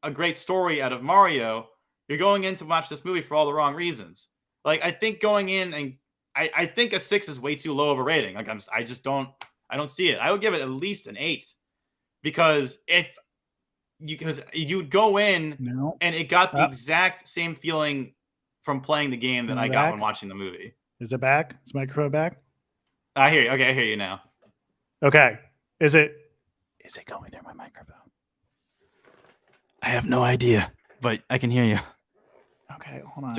a great story out of Mario, you're going in to watch this movie for all the wrong reasons. Like, I think going in and I think a 6 is way too low of a rating. Like, I don't see it. I would give it at least an 8, because you would go in and it got the exact same feeling from playing the game that I got when watching the movie. Is it back? Is the microphone back? I hear you. Okay, I hear you now. Okay. Is it going through my microphone? I have no idea, but I can hear you. Okay, hold on.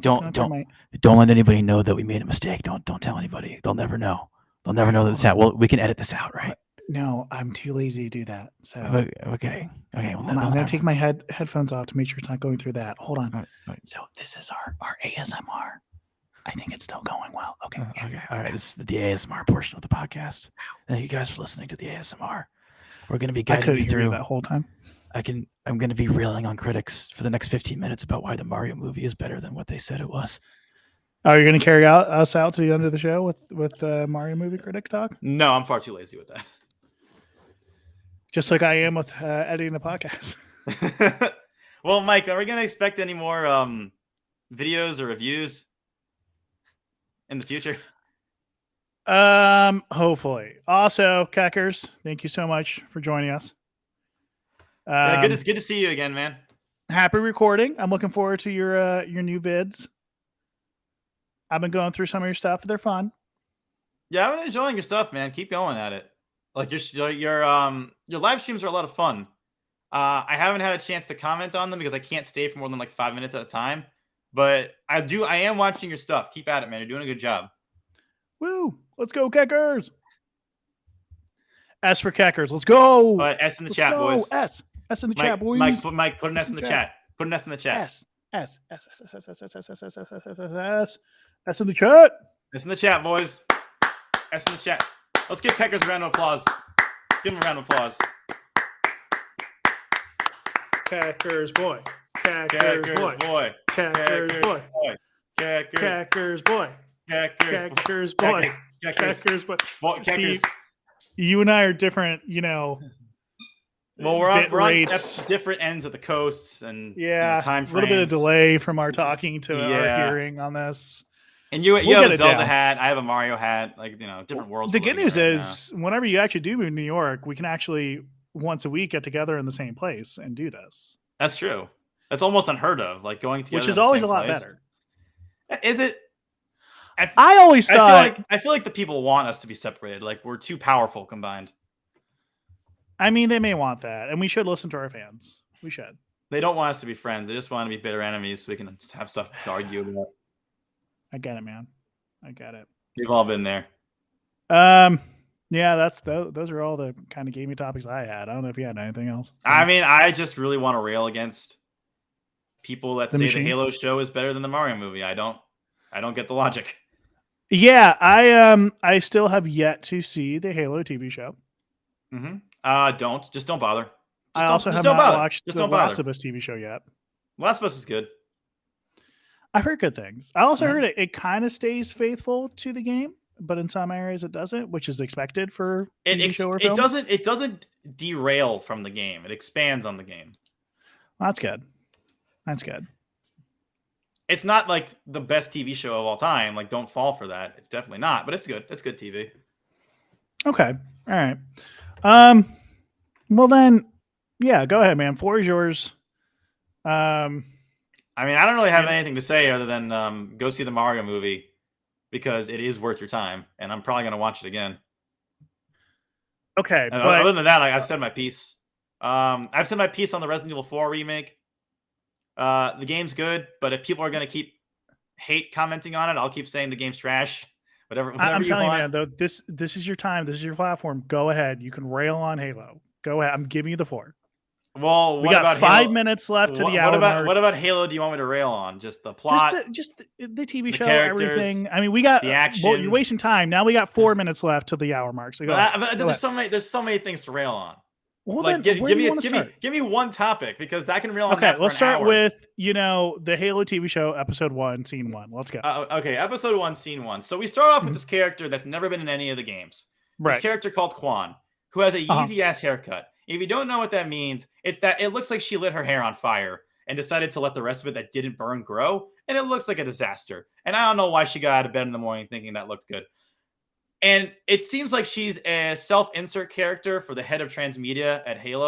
Don't let anybody know that we made a mistake. Don't tell anybody. They'll never know. They'll never know this out. Well, we can edit this out, right? No, I'm too lazy to do that. So okay. Well, I'm gonna take my headphones off to make sure it's not going through that. Hold on. Right. So this is our ASMR. I think it's still going well. Okay. Okay. All right. This is the ASMR portion of the podcast. Thank you guys for listening to the ASMR. We're gonna be guiding you through that whole time. I'm going to be railing on critics for the next 15 minutes about why the Mario movie is better than what they said it was. Oh, you're going to carry us out to the end of the show with Mario movie critic talk? No, I'm far too lazy with that. Just like I am with editing the podcast. Well, Mike, are we going to expect any more videos or reviews in the future? Hopefully. Also, Keckers, thank you so much for joining us. Yeah, good to see you again, man. Happy recording. I'm looking forward to your new vids. I've been going through some of your stuff. They're fun. Yeah, I've been enjoying your stuff, man. Keep going at it. Like your live streams are a lot of fun. I haven't had a chance to comment on them because I can't stay for more than like 5 minutes at a time. But I am watching your stuff. Keep at it, man. You're doing a good job. Woo! Let's go, Keckers. S for Keckers. Let's go. S in the chat, boys. S in the chat, boys. Mike, put an S in the chat. Put an S in the chat. S in the chat. S in the chat, boys. S in the chat. Let's give Keckers a round of applause. Let's give him a round of applause. Keckers boy. Keckers boy. Keckers boy. Keckers boy. Keckers boy. Keckers boy. See, you and I are different, Well, we're on different ends of the coasts, and time frames. A little bit of delay from our talking to our hearing on this. And you have a Zelda hat, I have a Mario hat, different worlds. The good news is, whenever you actually do move to New York, we can actually once a week get together in the same place and do this. That's true. That's almost unheard of, like going together, which is always a lot better. Is it? I always thought. I feel like the people want us to be separated. Like we're too powerful combined. I mean, they may want that, and we should listen to our fans. We should. They don't want us to be friends. They just want to be bitter enemies so we can just have stuff to argue about. I get it, man. I get it. We've all been there. Yeah, those are all the kind of gaming topics I had. I don't know if you had anything else. I mean, I just really want to rail against people that say the Halo show is better than the Mario movie. I don't get the logic. Yeah, I still have yet to see the Halo TV show. Mm-hmm. Don't bother. I also have not watched the Last of Us TV show yet. Last of Us is good. I've heard good things. I also heard it kind of stays faithful to the game, but in some areas it doesn't, which is expected for TV show or films. It doesn't derail from the game. It expands on the game. Well, that's good. That's good. It's not like the best TV show of all time. Like, don't fall for that. It's definitely not, but it's good. It's good TV. Okay. All right. Well then, yeah, go ahead, man. Floor is yours. I mean, I don't really have anything to say other than go see the Mario movie because it is worth your time, and I'm probably going to watch it again. Okay. But other than that, I've said my piece. I've said my piece on the Resident Evil 4 remake. The game's good, but if people are going to keep hate commenting on it, I'll keep saying the game's trash. Whatever I'm telling you, man, want. though, this is your time. This is your platform. Go ahead. You can rail on Halo. Go ahead. I'm giving you the floor. Well, We what got about 5 Halo? minutes left to the What hour about mark. what about Halo? Do you want me to rail on just the plot? Just the TV the show, characters, everything. I mean, we got the Well, action. you're wasting time. Now we got 4 minutes left to the hour mark. So go ahead. But Go there's ahead. so many things to rail on. Well, Like, then, where do you want to give start? me one topic because I can rail on Okay, that for let's an start hour. with the Halo TV show, episode 1, scene 1. Let's go. Okay, episode 1, scene 1. So we start off with this character that's never been in any of the games. Right. This character called Quan, who has a Uh-huh. Yeezy ass haircut. If you don't know what that means, it's that it looks like she lit her hair on fire and decided to let the rest of it that didn't burn grow, and it looks like a disaster. And I don't know why she got out of bed in the morning thinking that looked good. And it seems like she's a self-insert character for the head of transmedia at Halo.